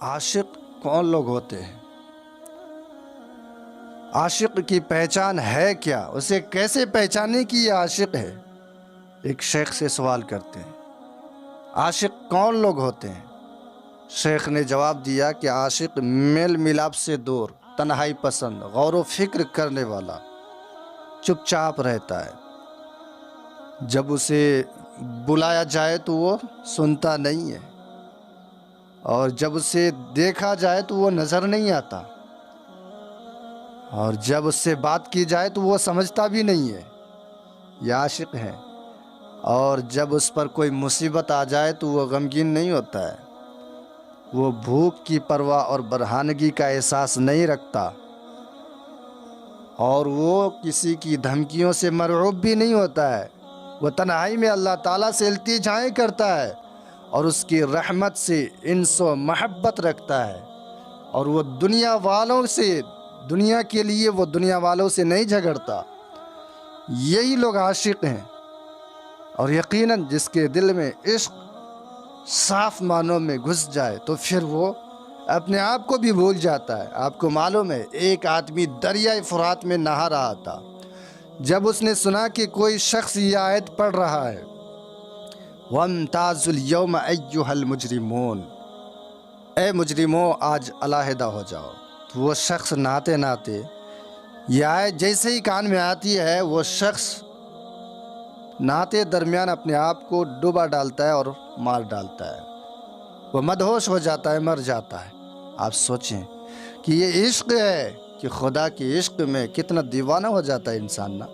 عاشق کون لوگ ہوتے ہیں؟ عاشق کی پہچان ہے کیا؟ اسے کیسے پہچانے کہ یہ عاشق ہے؟ ایک شیخ سے سوال کرتے ہیں، عاشق کون لوگ ہوتے ہیں؟ شیخ نے جواب دیا کہ عاشق میل ملاپ سے دور، تنہائی پسند، غور و فکر کرنے والا، چپ چاپ رہتا ہے۔ جب اسے بلایا جائے تو وہ سنتا نہیں ہے، اور جب اسے دیکھا جائے تو وہ نظر نہیں آتا، اور جب اس سے بات کی جائے تو وہ سمجھتا بھی نہیں ہے۔ یہ عاشق ہے۔ اور جب اس پر کوئی مصیبت آ جائے تو وہ غمگین نہیں ہوتا ہے، وہ بھوک کی پرواہ اور برہانگی کا احساس نہیں رکھتا، اور وہ کسی کی دھمکیوں سے مرعوب بھی نہیں ہوتا ہے۔ وہ تنہائی میں اللہ تعالیٰ سے التجائیں کرتا ہے اور اس کی رحمت سے انس و محبت رکھتا ہے، اور وہ دنیا کے لیے وہ دنیا والوں سے نہیں جھگڑتا۔ یہی لوگ عاشق ہیں۔ اور یقیناً جس کے دل میں عشق صاف معنوں میں گھس جائے تو پھر وہ اپنے آپ کو بھی بھول جاتا ہے۔ آپ کو معلوم ہے، ایک آدمی دریائے فرات میں نہا رہا تھا، جب اس نے سنا کہ کوئی شخص یہ آیت پڑھ رہا ہے، وَامْتَازُوا الْيَوْمَ أَيُّهَا الْمُجْرِمُونَ، اے مجرموں آج علیحدہ ہو جاؤ۔ تو وہ شخص نہاتے نہاتے یہ آیت جیسے ہی کان میں آتی ہے، وہ شخص نہاتے درمیان اپنے آپ کو ڈوبا ڈالتا ہے اور مار ڈالتا ہے، وہ مدہوش ہو جاتا ہے، مر جاتا ہے۔ آپ سوچیں کہ یہ عشق ہے کہ خدا کے عشق میں کتنا دیوانہ ہو جاتا ہے انسان، نا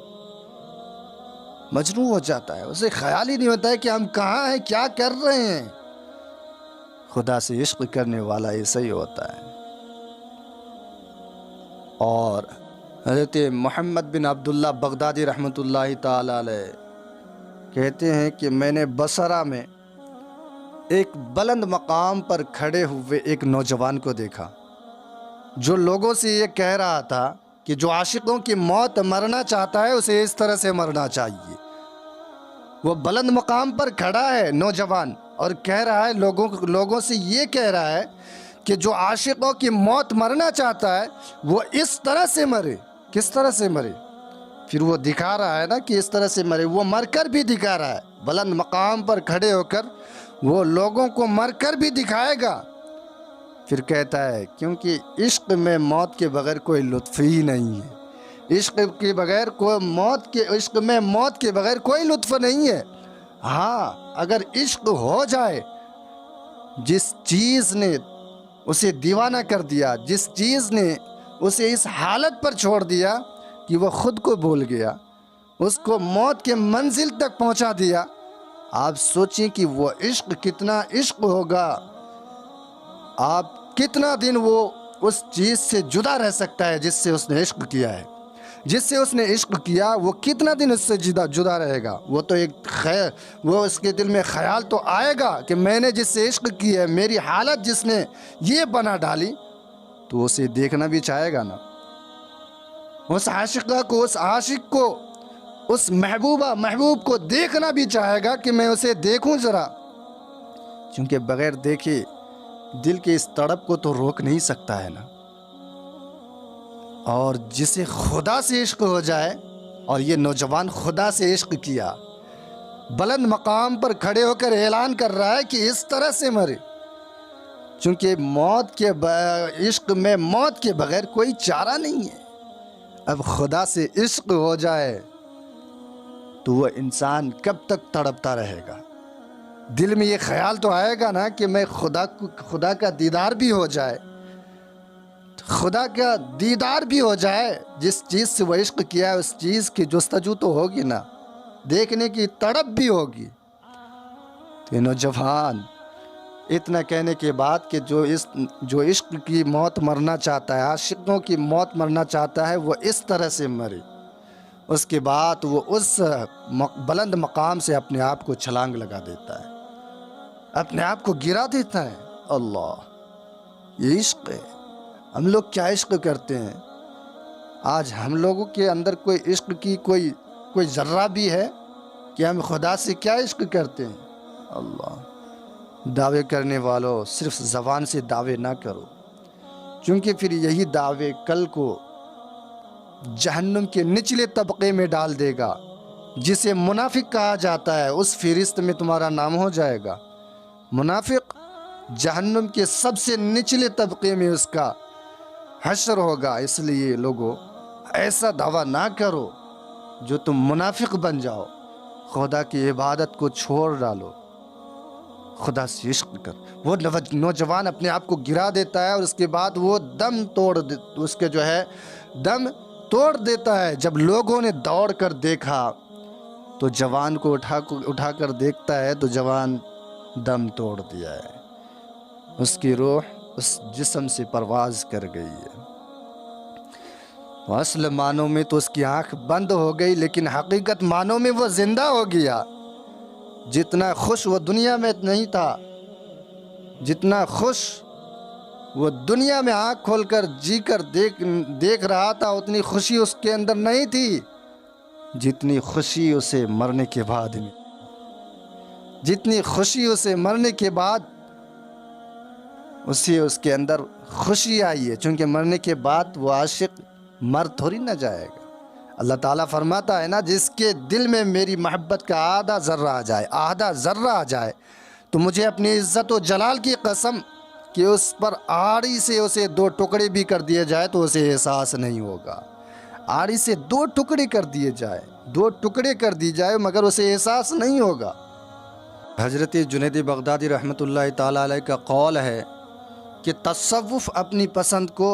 مجنون ہو جاتا ہے، اسے خیال ہی نہیں ہوتا ہے کہ ہم کہاں ہیں، کیا کر رہے ہیں۔ خدا سے عشق کرنے والا ایسا ہی ہوتا ہے۔ اور حضرت محمد بن عبداللہ بغدادی رحمۃ اللہ تعالی علیہ کہتے ہیں کہ میں نے بصرہ میں ایک بلند مقام پر کھڑے ہوئے ایک نوجوان کو دیکھا، جو لوگوں سے یہ کہہ رہا تھا کہ جو عاشقوں کی موت مرنا چاہتا ہے اسے اس طرح سے مرنا چاہیے۔ وہ بلند مقام پر کھڑا ہے نوجوان، اور کہہ رہا ہے، لوگوں سے یہ کہہ رہا ہے کہ جو عاشقوں کی موت مرنا چاہتا ہے وہ اس طرح سے مرے۔ کس طرح سے مرے؟ پھر وہ دکھا رہا ہے نا کہ اس طرح سے مرے، وہ مر کر بھی دکھا رہا ہے، بلند مقام پر کھڑے ہو کر وہ لوگوں کو مر کر بھی دکھائے گا۔ پھر کہتا ہے کیونکہ عشق میں موت کے بغیر کوئی لطف ہی نہیں ہے، عشق میں موت کے بغیر کوئی لطف نہیں ہے۔ ہاں، اگر عشق ہو جائے، جس چیز نے اسے دیوانہ کر دیا، جس چیز نے اسے اس حالت پر چھوڑ دیا کہ وہ خود کو بھول گیا، اس کو موت کے منزل تک پہنچا دیا، آپ سوچیں کہ وہ عشق کتنا عشق ہوگا، آپ کتنا دن وہ اس چیز سے جدا رہ سکتا ہے جس سے اس نے عشق کیا ہے۔ جس سے اس نے عشق کیا وہ کتنا دن اس سے جدا رہے گا؟ وہ تو وہ اس کے دل میں خیال تو آئے گا کہ میں نے جس سے عشق کی ہے، میری حالت جس نے یہ بنا ڈالی، تو اسے دیکھنا بھی چاہے گا نا، اس عاشقہ کو، اس عاشق کو، اس محبوب کو دیکھنا بھی چاہے گا کہ میں اسے دیکھوں ذرا، کیونکہ بغیر دیکھے دل کے اس تڑپ کو تو روک نہیں سکتا ہے نا۔ اور جسے خدا سے عشق ہو جائے، اور یہ نوجوان خدا سے عشق کیا، بلند مقام پر کھڑے ہو کر اعلان کر رہا ہے کہ اس طرح سے مرے، چونکہ عشق میں موت کے بغیر کوئی چارہ نہیں ہے۔ اب خدا سے عشق ہو جائے تو وہ انسان کب تک تڑپتا رہے گا؟ دل میں یہ خیال تو آئے گا نا کہ میں خدا کا دیدار بھی ہو جائے، خدا کا دیدار بھی ہو جائے، جس چیز سے وہ عشق کیا ہے اس چیز کی جستجو تو ہوگی نا، دیکھنے کی تڑپ بھی ہوگی۔ تو نوجوان اتنا کہنے کے بعد کہ جو عشق کی موت مرنا چاہتا ہے، عاشقوں کی موت مرنا چاہتا ہے، وہ اس طرح سے مرے، اس کے بعد وہ اس بلند مقام سے اپنے آپ کو چھلانگ لگا دیتا ہے، اپنے آپ کو گرا دیتا ہے۔ اللہ، یہ عشق ہے۔ ہم لوگ کیا عشق کرتے ہیں؟ آج ہم لوگوں کے اندر کوئی عشق کی کوئی ذرہ بھی ہے کہ ہم خدا سے کیا عشق کرتے ہیں؟ اللہ، دعوے کرنے والوں صرف زبان سے دعوے نہ کرو، کیونکہ پھر یہی دعوے کل کو جہنم کے نچلے طبقے میں ڈال دے گا، جسے منافق کہا جاتا ہے، اس فہرست میں تمہارا نام ہو جائے گا۔ منافق جہنم کے سب سے نچلے طبقے میں اس کا حشر ہوگا۔ اس لیے لوگوں ایسا دعویٰ نہ کرو جو تم منافق بن جاؤ۔ خدا کی عبادت کو چھوڑ ڈالو، خدا سے عشق کر۔ وہ نوجوان اپنے آپ کو گرا دیتا ہے اور اس کے بعد وہ دم توڑ دیتا ہے۔ جب لوگوں نے دوڑ کر دیکھا تو جوان کو اٹھا کر دیکھتا ہے تو جوان دم توڑ دیا ہے، اس کی روح اس جسم سے پرواز کر گئی ہے۔ اصل معنوں میں تو اس کی آنکھ بند ہو گئی، لیکن حقیقت معنوں میں وہ زندہ ہو گیا۔ جتنا خوش وہ دنیا میں نہیں تھا، جتنا خوش وہ دنیا میں آنکھ کھول کر جی کر دیکھ رہا تھا، اتنی خوشی اس کے اندر نہیں تھی جتنی خوشی اسے مرنے کے بعد اسے اس کے اندر خوشی آئی ہے، چونکہ مرنے کے بعد وہ عاشق مر تھوڑی نہ جائے گا۔ اللہ تعالیٰ فرماتا ہے نا، جس کے دل میں میری محبت کا آدھا ذرہ آ جائے تو مجھے اپنی عزت و جلال کی قسم کہ اس پر آڑی سے اسے 2 ٹکڑے بھی کر دیے جائے تو اسے احساس نہیں ہوگا۔ آڑی سے 2 ٹکڑے کر دی جائے مگر اسے احساس نہیں ہوگا۔ حضرت جنید بغدادی رحمۃ اللہ تعالیٰ علیہ کا قول ہے کہ تصوف اپنی پسند کو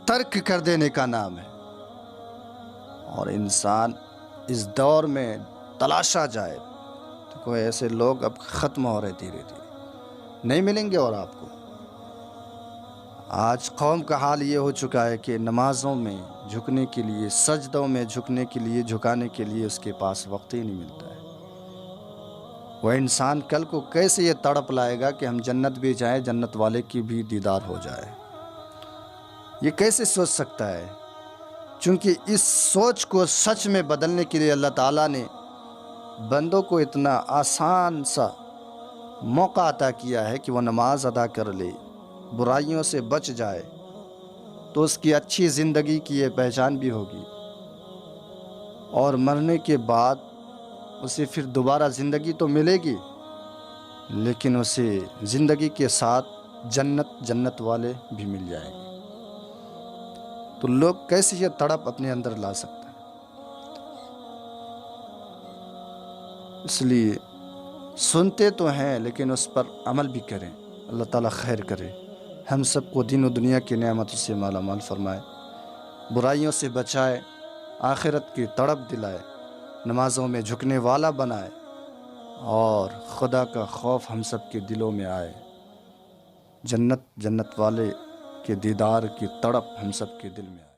ترک کر دینے کا نام ہے، اور انسان اس دور میں تلاشا جائے تو کوئی ایسے لوگ اب ختم ہو رہے دھیرے نہیں ملیں گے۔ اور آپ کو آج قوم کا حال یہ ہو چکا ہے کہ نمازوں میں جھکنے کے لیے، سجدوں میں جھکنے کے لیے، جھکانے کے لیے اس کے پاس وقت ہی نہیں ملتا ہے۔ وہ انسان کل کو کیسے یہ تڑپ لائے گا کہ ہم جنت بھی جائیں، جنت والے کی بھی دیدار ہو جائے، یہ کیسے سوچ سکتا ہے؟ چونکہ اس سوچ کو سچ میں بدلنے کے لیے اللہ تعالیٰ نے بندوں کو اتنا آسان سا موقع عطا کیا ہے کہ وہ نماز ادا کر لے، برائیوں سے بچ جائے، تو اس کی اچھی زندگی کی یہ پہچان بھی ہوگی، اور مرنے کے بعد اسے پھر دوبارہ زندگی تو ملے گی، لیکن اسے زندگی کے ساتھ جنت والے بھی مل جائیں گے۔ تو لوگ کیسے یہ تڑپ اپنے اندر لا سکتا ہے؟ اس لیے سنتے تو ہیں لیکن اس پر عمل بھی کریں۔ اللہ تعالیٰ خیر کرے، ہم سب کو دین و دنیا کی نعمتوں سے مالا مال فرمائے، برائیوں سے بچائے، آخرت کی تڑپ دلائے، نمازوں میں جھکنے والا بنائے، اور خدا کا خوف ہم سب کے دلوں میں آئے، جنت والے کے دیدار کی تڑپ ہم سب کے دل میں آئے۔